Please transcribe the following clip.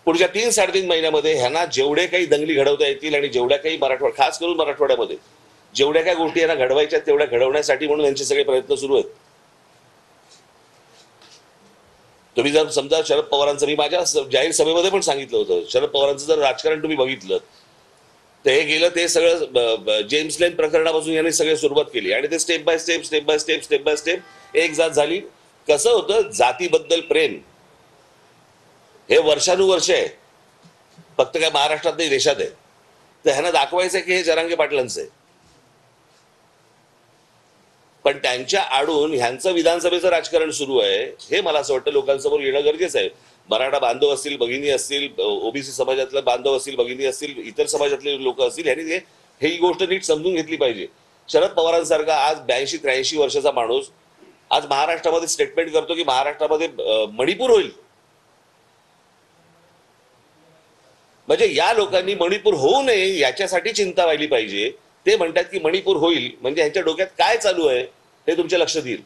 पुढच्या 3-3.5 महिन्यामध्ये ह्यांना जेवढे काही दंगली घडवता येतील आणि जेवढ्या काही मराठवाडा, खास करून मराठवाड्यामध्ये जेवढ्या काही गोष्टी यांना घडवायच्या तेवढ्या घडवण्यासाठी म्हणून यांचे सगळे प्रयत्न सुरू आहेत. तुम्ही जर समजा शरद पवारांचं, मी माझ्या जाहीर सभेमध्ये पण सांगितलं होतं, शरद पवारांचं जर राजकारण तुम्ही बघितलं तर हे गेलं ते सगळं जेम्स लेन प्रकरणापासून यांनी सगळे सुरुवात केली आणि ते स्टेप बाय स्टेप एक जात झाली. कसं होतं, जातीबद्दल प्रेम हे वर्षानुवर्ष आहे, फक्त काय महाराष्ट्रात नाही देशात आहे. तर ह्यांना दाखवायचं की हे जरांगे पाटलांचं आहे, पण त्यांच्या आडून ह्यांचं विधानसभेचं राजकारण सुरू आहे. हे मला असं वाटतं लोकांसमोर येणं गरजेचं आहे. मराठा बांधव असतील, भगिनी असतील, ओबीसी समाजातले बांधव असतील, भगिनी असतील, इतर समाजातले लोक असतील, ह्यांनी ही गोष्ट नीट समजून घेतली पाहिजे. शरद पवारांसारखा आज 82-83 वर्षाचा माणूस आज महाराष्ट्रामध्ये स्टेटमेंट करतो की महाराष्ट्रामध्ये मणिपूर होईल. म्हणजे या लोकांनी मणिपूर होऊ नये याच्यासाठी चिंता व्हायली पाहिजे. ते म्हणतात की मणिपूर होईल, म्हणजे ह्यांच्या डोक्यात काय चालू आहे हे तुमच्या लक्षात येईल.